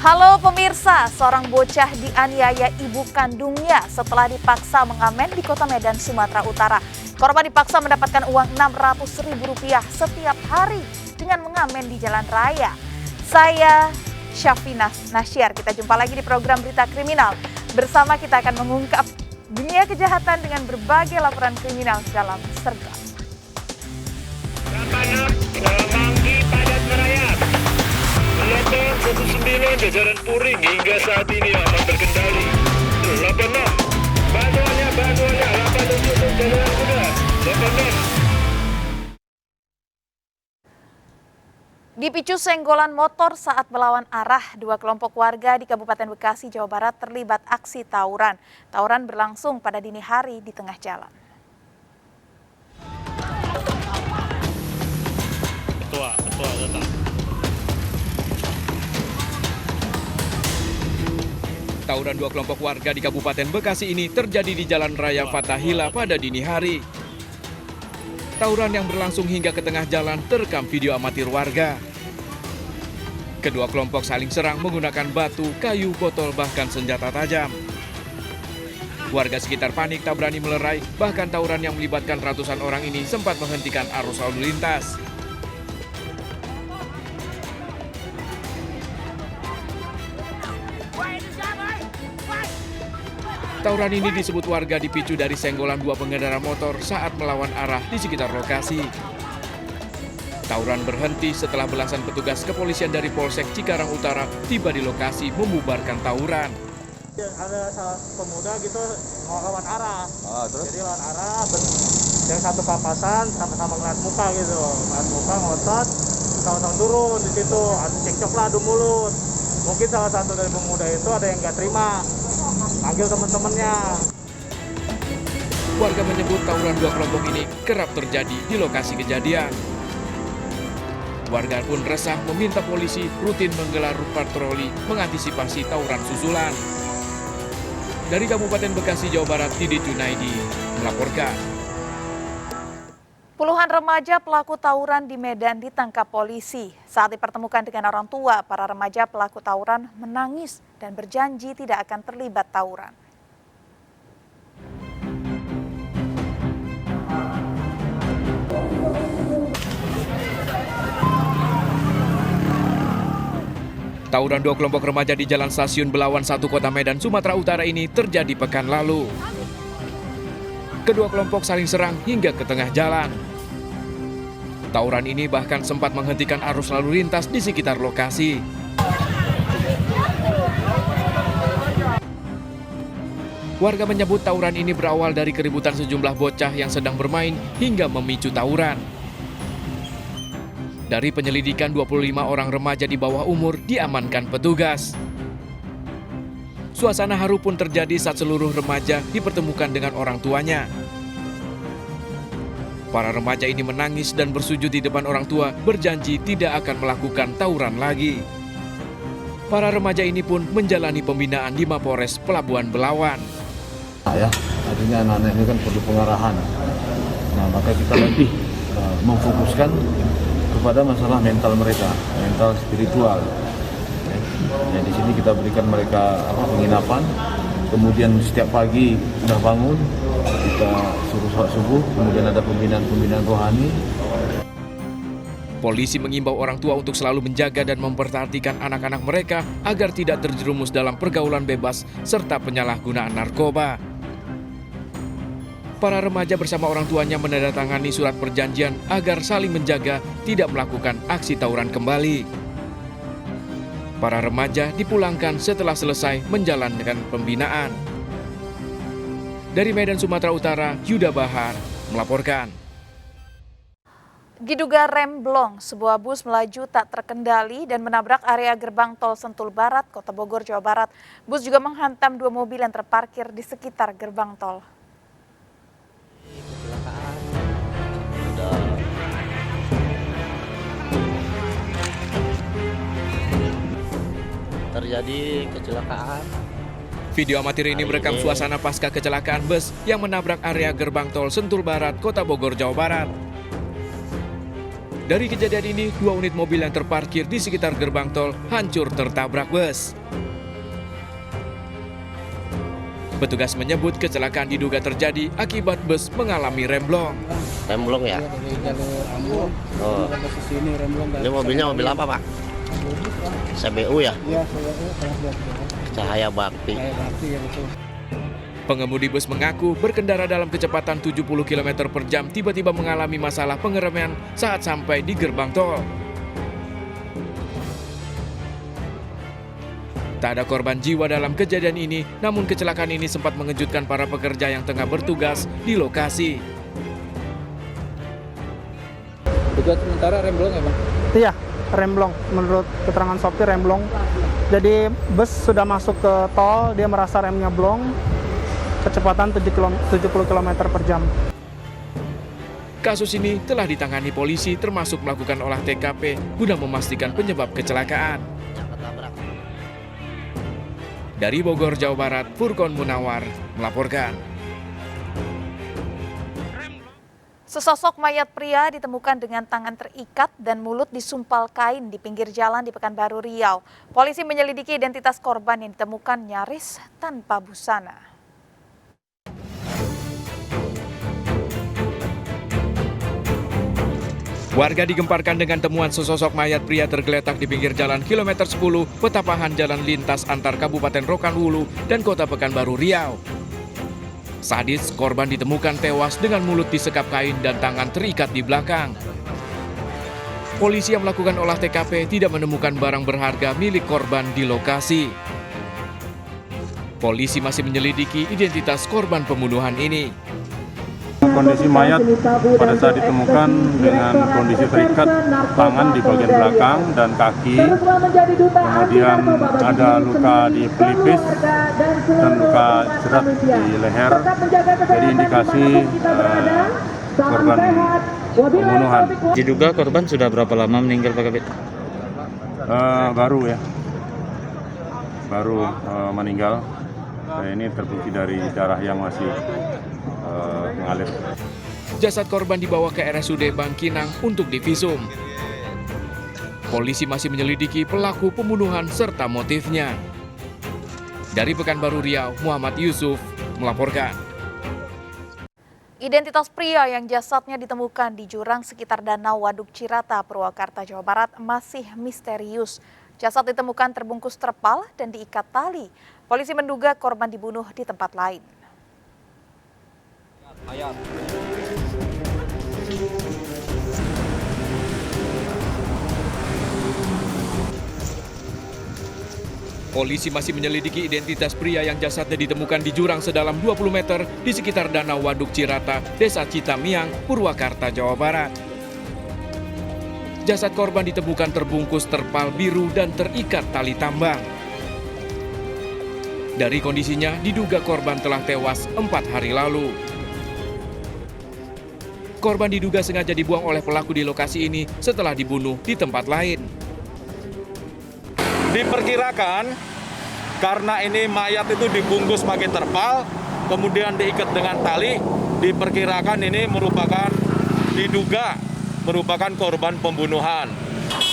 Halo pemirsa, seorang bocah dianiaya ibu kandungnya setelah dipaksa mengamen di Kota Medan, Sumatera Utara. Korban dipaksa mendapatkan uang Rp600.000 setiap hari dengan mengamen di jalan raya. Saya Syafina Nasyar, kita jumpa lagi di program Berita Kriminal. Bersama kita akan mengungkap dunia kejahatan dengan berbagai laporan kriminal dalam Sergap. Semanggi padat merayap. Melompong 19 jajaran Puring hingga saat ini aman terkendali. 86 bantuannya 87 jajaran kuda 86. Dipicu senggolan motor saat melawan arah, dua kelompok warga di Kabupaten Bekasi, Jawa Barat terlibat aksi tawuran. Tawuran berlangsung pada dini hari di tengah jalan. Ketua datang. Tawuran dua kelompok warga di Kabupaten Bekasi ini terjadi di Jalan Raya Fathahila pada dini hari. Tawuran yang berlangsung hingga ke tengah jalan terekam video amatir warga. Kedua kelompok saling serang menggunakan batu, kayu, botol, bahkan senjata tajam. Warga sekitar panik tak berani melerai, bahkan tawuran yang melibatkan ratusan orang ini sempat menghentikan arus lalu lintas. Tawuran ini disebut warga dipicu dari senggolan dua pengendara motor saat melawan arah di sekitar lokasi. Tawuran berhenti setelah belasan petugas kepolisian dari Polsek Cikarang Utara tiba di lokasi membubarkan tawuran. Ada pemuda gitu mau lawan arah, Terus? jadi lawan arah, yang satu papasan sama-sama ngeliat muka gitu, ngeliat muka ngotot, sama-sama turun di situ, cekcok lah adu mulut. Mungkin salah satu dari pemuda itu ada yang nggak terima, panggil teman-temannya. Warga menyebut tawuran dua kelompok ini kerap terjadi di lokasi kejadian. Warga pun resah meminta polisi rutin menggelar patroli mengantisipasi tawuran susulan. Dari Kabupaten Bekasi, Jawa Barat, Didi Junaidi melaporkan. Puluhan remaja pelaku tawuran di Medan ditangkap polisi. Saat dipertemukan dengan orang tua, para remaja pelaku tawuran menangis dan berjanji tidak akan terlibat tawuran. Tawuran dua kelompok remaja di Jalan Stasiun Belawan 1 Kota Medan, Sumatera Utara ini terjadi pekan lalu. Kedua kelompok saling serang hingga ke tengah jalan. Tawuran ini bahkan sempat menghentikan arus lalu lintas di sekitar lokasi. Warga menyebut tawuran ini berawal dari keributan sejumlah bocah yang sedang bermain hingga memicu tawuran. Dari penyelidikan 25 orang remaja di bawah umur diamankan petugas. Suasana haru pun terjadi saat seluruh remaja dipertemukan dengan orang tuanya. Para remaja ini menangis dan bersujud di depan orang tua, berjanji tidak akan melakukan tawuran lagi. Para remaja ini pun menjalani pembinaan di Mapores Pelabuhan Belawan. Ya, artinya anak-anak ini kan perlu pengarahan. Nah, maka kita lebih memfokuskan kepada masalah mental mereka, mental spiritual. Ya, di sini kita berikan mereka penginapan. Kemudian setiap pagi sudah bangun, kita suruh sholat subuh, kemudian ada pembinaan rohani. Polisi mengimbau orang tua untuk selalu menjaga dan memperhatikan anak-anak mereka agar tidak terjerumus dalam pergaulan bebas serta penyalahgunaan narkoba. Para remaja bersama orang tuanya menandatangani surat perjanjian agar saling menjaga tidak melakukan aksi tawuran kembali. Para remaja dipulangkan setelah selesai menjalankan pembinaan. Dari Medan, Sumatera Utara, Yuda Bahar melaporkan. Diduga rem blong, sebuah bus melaju tak terkendali dan menabrak area gerbang tol Sentul Barat, Kota Bogor, Jawa Barat. Bus juga menghantam 2 mobil yang terparkir di sekitar gerbang tol. Terjadi kecelakaan. Video amatir ini merekam suasana pasca kecelakaan bus yang menabrak area gerbang tol Sentul Barat, Kota Bogor, Jawa Barat. Dari kejadian ini, 2 unit mobil yang terparkir di sekitar gerbang tol hancur tertabrak bus. Petugas menyebut kecelakaan diduga terjadi akibat bus mengalami rem blong. Rem blong ya? Oh. Ini mobilnya mobil apa, Pak? CBU ya? Iya, CBU. Cahaya Bakti. Pengemudi bus mengaku berkendara dalam kecepatan 70 km per jam tiba-tiba mengalami masalah pengereman saat sampai di gerbang tol. Tak ada korban jiwa dalam kejadian ini, namun kecelakaan ini sempat mengejutkan para pekerja yang tengah bertugas di lokasi. Dugaan sementara rem blong ya, Bang? Iya, rem blong. Menurut keterangan sopir rem blong. Jadi bus sudah masuk ke tol, dia merasa remnya blong, kecepatan 70 km per jam. Kasus ini telah ditangani polisi termasuk melakukan olah TKP guna memastikan penyebab kecelakaan. Dari Bogor, Jawa Barat, Furqon Munawar melaporkan. Sesosok mayat pria ditemukan dengan tangan terikat dan mulut disumpal kain di pinggir jalan di Pekanbaru, Riau. Polisi menyelidiki identitas korban yang ditemukan nyaris tanpa busana. Warga digemparkan dengan temuan sesosok mayat pria tergeletak di pinggir jalan kilometer 10 Petapahan jalan lintas antar Kabupaten Rokan Hulu dan Kota Pekanbaru, Riau. Sadis, korban ditemukan tewas dengan mulut disekap kain dan tangan terikat di belakang. Polisi yang melakukan olah TKP tidak menemukan barang berharga milik korban di lokasi. Polisi masih menyelidiki identitas korban pembunuhan ini. Kondisi mayat pada saat ditemukan dengan kondisi terikat tangan di bagian belakang dan kaki, kemudian ada luka di pelipis dan luka jerat di leher, jadi indikasi korban pembunuhan. Diduga korban sudah berapa lama meninggal, Pak Kabit? Baru meninggal. Ini terbukti dari darah yang masih mengalir. Jasad korban dibawa ke RSUD Bangkinang untuk divisum. Polisi masih menyelidiki pelaku pembunuhan serta motifnya. Dari Pekanbaru, Riau, Muhammad Yusuf melaporkan. Identitas pria yang jasadnya ditemukan di jurang sekitar Danau Waduk Cirata, Purwakarta, Jawa Barat masih misterius. Jasad ditemukan terbungkus terpal dan diikat tali. Polisi menduga korban dibunuh di tempat lain. Polisi masih menyelidiki identitas pria yang jasadnya ditemukan di jurang sedalam 20 meter di sekitar Danau Waduk Cirata, Desa Citamiang, Purwakarta, Jawa Barat. Jasad korban ditemukan terbungkus terpal biru dan terikat tali tambang. Dari kondisinya, diduga korban telah tewas 4 hari lalu. Korban diduga sengaja dibuang oleh pelaku di lokasi ini setelah dibunuh di tempat lain. Diperkirakan karena ini mayat itu dibungkus pakai terpal, kemudian diikat dengan tali, diperkirakan ini diduga merupakan korban pembunuhan.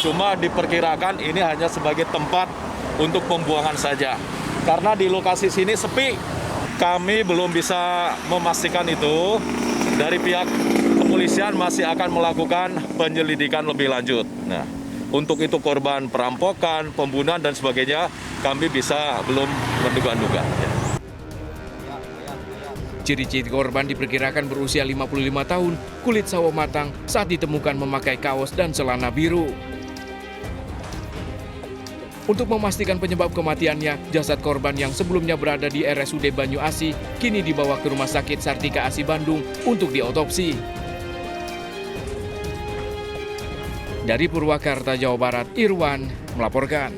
Cuma diperkirakan ini hanya sebagai tempat untuk pembuangan saja. Karena di lokasi sini sepi, kami belum bisa memastikan itu. Dari pihak kepolisian masih akan melakukan penyelidikan lebih lanjut. Nah, untuk itu korban perampokan, pembunuhan dan sebagainya, kami belum menduga-duga. Ciri-ciri korban diperkirakan berusia 55 tahun, kulit sawo matang saat ditemukan memakai kaos dan celana biru. Untuk memastikan penyebab kematiannya, jasad korban yang sebelumnya berada di RSUD Banyu Asi kini dibawa ke Rumah Sakit Sartika Asi Bandung untuk diotopsi. Dari Purwakarta, Jawa Barat, Irwan melaporkan.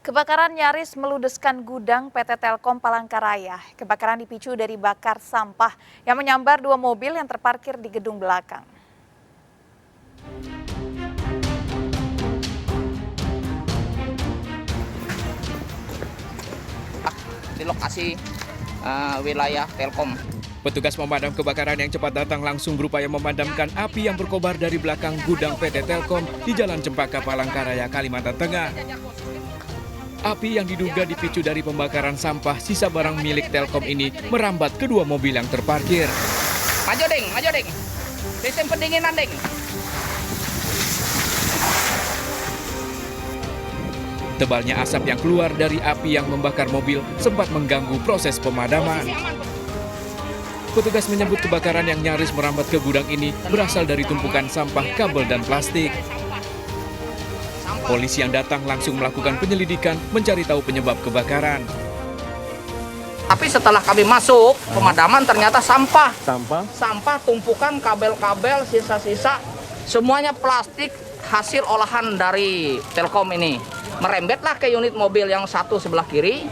Kebakaran nyaris meludeskan gudang PT Telkom Palangkaraya. Kebakaran dipicu dari bakar sampah yang menyambar 2 mobil yang terparkir di gedung belakang. Di lokasi wilayah Telkom. Petugas pemadam kebakaran yang cepat datang langsung berupaya memadamkan api yang berkobar dari belakang gudang PT Telkom di Jalan Cempaka Palangkaraya, Kalimantan Tengah. Api yang diduga dipicu dari pembakaran sampah sisa barang milik Telkom ini merambat kedua mobil yang terparkir. Maju ding. Sistem pendinginan ding. Tebalnya asap yang keluar dari api yang membakar mobil sempat mengganggu proses pemadaman. Petugas menyebut kebakaran yang nyaris merambat ke gudang ini berasal dari tumpukan sampah kabel dan plastik. Polisi yang datang langsung melakukan penyelidikan mencari tahu penyebab kebakaran. Tapi setelah kami masuk pemadaman ternyata sampah. Sampah? Tumpukan kabel-kabel, sisa-sisa, semuanya plastik hasil olahan dari Telkom ini. Merembetlah ke unit mobil yang satu sebelah kiri,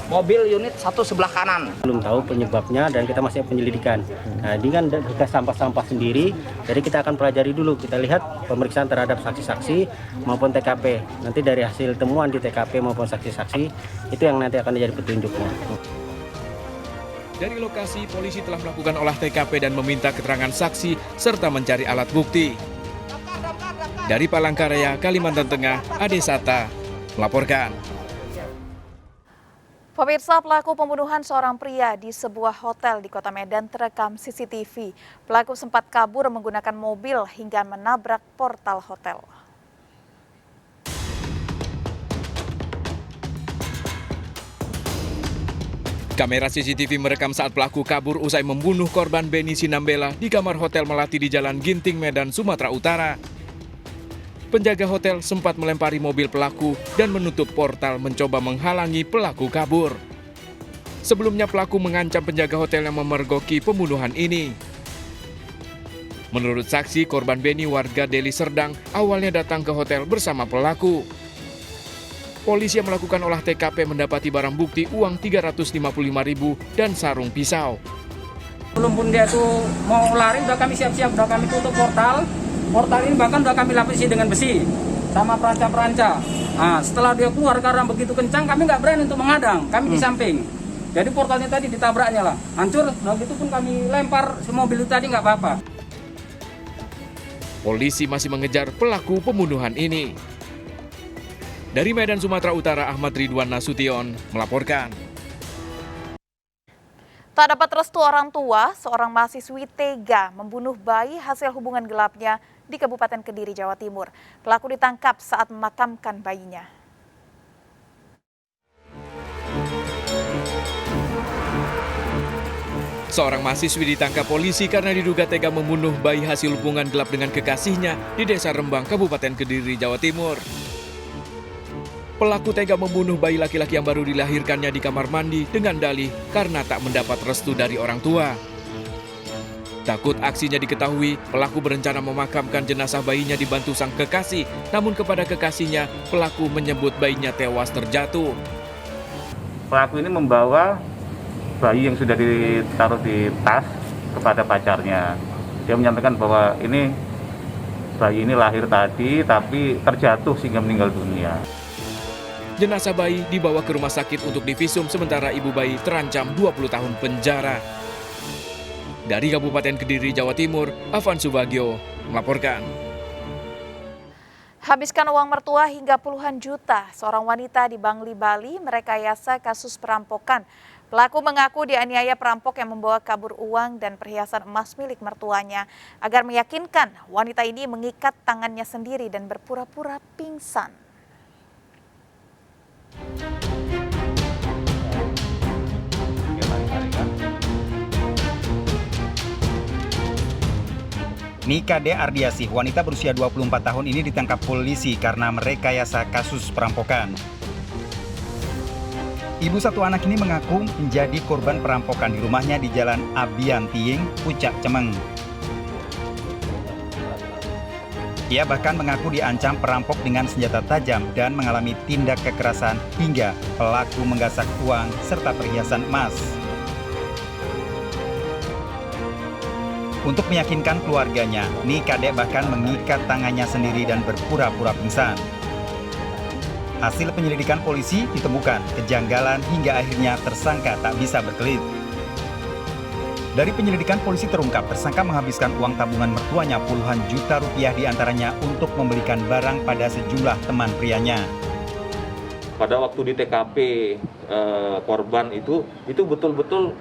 mobil unit satu sebelah kanan. Belum tahu penyebabnya dan kita masih penyelidikan. Nah, ini kan bekas sampah-sampah sendiri, jadi kita akan pelajari dulu. Kita lihat pemeriksaan terhadap saksi-saksi maupun TKP. Nanti dari hasil temuan di TKP maupun saksi-saksi, itu yang nanti akan menjadi petunjuknya. Dari lokasi, polisi telah melakukan olah TKP dan meminta keterangan saksi serta mencari alat bukti. Dari Palangkaraya, Kalimantan Tengah, Ade Sata melaporkan. Pemirsa, pelaku pembunuhan seorang pria di sebuah hotel di Kota Medan terekam CCTV. Pelaku sempat kabur menggunakan mobil hingga menabrak portal hotel. Kamera CCTV merekam saat pelaku kabur usai membunuh korban Beni Sinambela di kamar hotel Melati di Jalan Ginting, Medan, Sumatera Utara. Penjaga hotel sempat melempari mobil pelaku dan menutup portal mencoba menghalangi pelaku kabur. Sebelumnya pelaku mengancam penjaga hotel yang memergoki pembunuhan ini. Menurut saksi, korban Beni warga Deli Serdang awalnya datang ke hotel bersama pelaku. Polisi yang melakukan olah TKP mendapati barang bukti uang Rp355.000 dan sarung pisau. Belum pun dia tuh mau lari, udah kami siap-siap, udah kami tutup portal. Portal ini bahkan udah kami lapisi dengan besi sama peranca-peranca. Nah, setelah dia keluar karena begitu kencang, kami nggak berani untuk menghadang, kami di samping. Jadi portalnya tadi ditabraknya lah, hancur. Nah, gitu pun kami lempar si mobil itu tadi nggak apa-apa. Polisi masih mengejar pelaku pembunuhan ini. Dari Medan, Sumatera Utara, Ahmad Ridwan Nasution melaporkan. Tak dapat restu orang tua, seorang mahasiswi tega membunuh bayi hasil hubungan gelapnya di Kabupaten Kediri, Jawa Timur. Pelaku ditangkap saat memakamkan bayinya. Seorang mahasiswi ditangkap polisi karena diduga tega membunuh bayi hasil hubungan gelap dengan kekasihnya di Desa Rembang, Kabupaten Kediri, Jawa Timur. Pelaku tega membunuh bayi laki-laki yang baru dilahirkannya di kamar mandi dengan dalih karena tak mendapat restu dari orang tua. Takut aksinya diketahui, pelaku berencana memakamkan jenazah bayinya dibantu sang kekasih. Namun kepada kekasihnya, pelaku menyebut bayinya tewas terjatuh. Pelaku ini membawa bayi yang sudah ditaruh di tas kepada pacarnya. Dia menyampaikan bahwa bayi ini lahir tadi tapi terjatuh sehingga meninggal dunia. Jenazah bayi dibawa ke rumah sakit untuk divisum sementara ibu bayi terancam 20 tahun penjara. Dari Kabupaten Kediri, Jawa Timur, Afan Subagio melaporkan. Habiskan uang mertua hingga puluhan juta, seorang wanita di Bangli, Bali merekayasa kasus perampokan. Pelaku mengaku dianiaya perampok yang membawa kabur uang dan perhiasan emas milik mertuanya. Agar meyakinkan, wanita ini mengikat tangannya sendiri dan berpura-pura pingsan. Nika D. Ardiasih, wanita berusia 24 tahun ini ditangkap polisi karena merekayasa kasus perampokan. Ibu satu anak ini mengaku menjadi korban perampokan di rumahnya di Jalan Abian Tiing, Pucak, Cemeng. Ia bahkan mengaku diancam perampok dengan senjata tajam dan mengalami tindak kekerasan hingga pelaku menggasak uang serta perhiasan emas. Untuk meyakinkan keluarganya, Kadek bahkan mengikat tangannya sendiri dan berpura-pura pingsan. Hasil penyelidikan polisi ditemukan kejanggalan hingga akhirnya tersangka tak bisa berkelit. Dari penyelidikan polisi terungkap tersangka menghabiskan uang tabungan mertuanya puluhan juta rupiah diantaranya untuk membelikan barang pada sejumlah teman prianya. Pada waktu di TKP korban itu betul-betul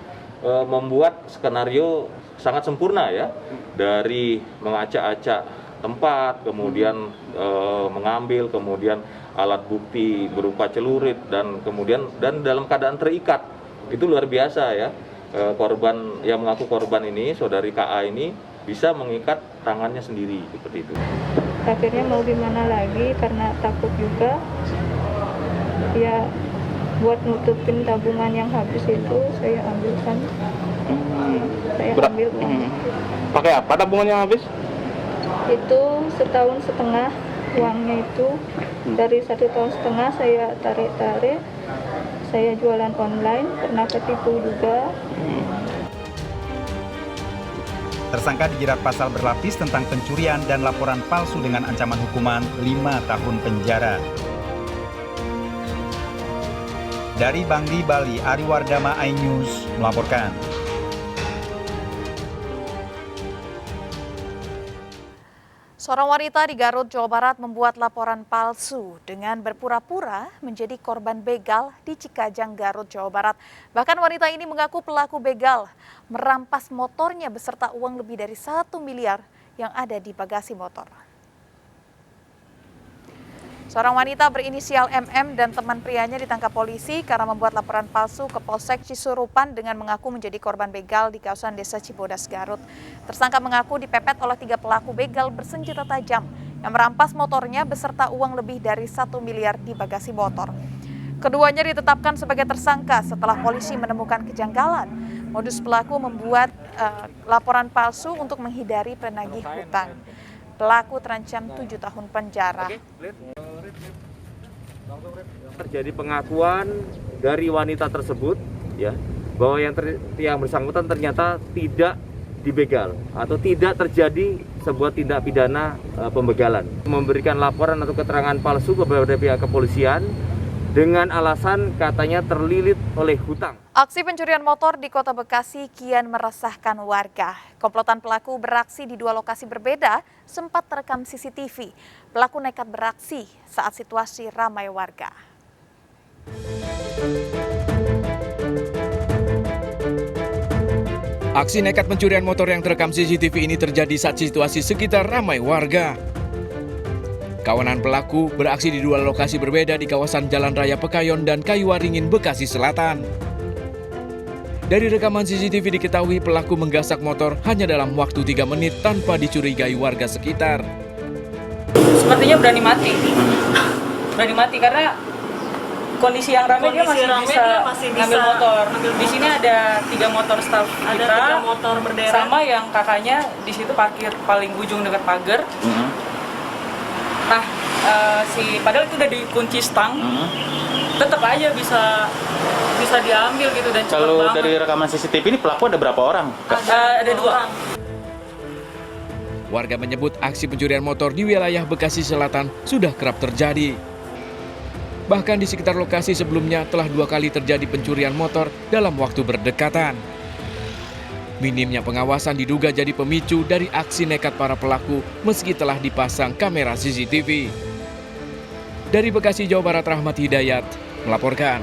membuat skenario sangat sempurna ya, dari mengacak-acak tempat, kemudian mengambil, kemudian alat bukti berupa celurit dan dalam keadaan terikat. Itu luar biasa ya. Korban yang mengaku korban ini, saudari KA ini bisa mengikat tangannya sendiri seperti itu. Akhirnya mau gimana lagi karena takut juga ya, buat nutupin tabungan yang habis itu saya ambilkan. Ambil pakai apa tabungan yang habis? Itu 1,5 tahun uangnya itu. Dari 1,5 tahun saya tarik-tarik, saya jualan online, pernah ketipu juga. Tersangka dijerat pasal berlapis tentang pencurian dan laporan palsu dengan ancaman hukuman 5 tahun penjara. Dari Bangli, Bali, Ari Wardama, iNews melaporkan. Seorang wanita di Garut, Jawa Barat membuat laporan palsu dengan berpura-pura menjadi korban begal di Cikajang, Garut, Jawa Barat. Bahkan wanita ini mengaku pelaku begal merampas motornya beserta uang lebih dari 1 miliar yang ada di bagasi motor. Seorang wanita berinisial MM dan teman prianya ditangkap polisi karena membuat laporan palsu ke Polsek Cisurupan dengan mengaku menjadi korban begal di kawasan Desa Cibodas, Garut. Tersangka mengaku dipepet oleh 3 pelaku begal bersenjata tajam yang merampas motornya beserta uang lebih dari 1 miliar di bagasi motor. Keduanya ditetapkan sebagai tersangka setelah polisi menemukan kejanggalan. Modus pelaku membuat laporan palsu untuk menghindari penagih hutang. Pelaku terancam 7 tahun penjara. Terjadi pengakuan dari wanita tersebut ya, bahwa yang bersangkutan ternyata tidak dibegal atau tidak terjadi sebuah tindak pidana pembegalan. Memberikan laporan atau keterangan palsu kepada pihak kepolisian dengan alasan katanya terlilit oleh hutang. Aksi pencurian motor di Kota Bekasi kian meresahkan warga. Komplotan pelaku beraksi di 2 lokasi berbeda sempat terekam CCTV. Pelaku nekat beraksi saat situasi ramai warga. Aksi nekat pencurian motor yang terekam CCTV ini terjadi saat situasi sekitar ramai warga. Kawanan pelaku beraksi di 2 lokasi berbeda di kawasan Jalan Raya Pekayon dan Kayuwaringin, Bekasi Selatan. Dari rekaman CCTV diketahui pelaku menggasak motor hanya dalam waktu 3 menit tanpa dicurigai warga sekitar. Sepertinya berani mati karena kondisi yang ramai dia masih bisa ngambil motor. Di sini ada 3 motor staff kita, 3 motor berderet, sama yang kakaknya di situ parkir paling ujung dekat pagar. Nah, padahal itu udah dikunci stang, tetap aja bisa diambil gitu dan cepat Kalau banget. dari rekaman CCTV ini pelaku ada berapa orang? Ada 2. Warga menyebut aksi pencurian motor di wilayah Bekasi Selatan sudah kerap terjadi. Bahkan di sekitar lokasi sebelumnya telah 2 kali terjadi pencurian motor dalam waktu berdekatan. Minimnya pengawasan diduga jadi pemicu dari aksi nekat para pelaku meski telah dipasang kamera CCTV. Dari Bekasi, Jawa Barat, Rahmat Hidayat melaporkan.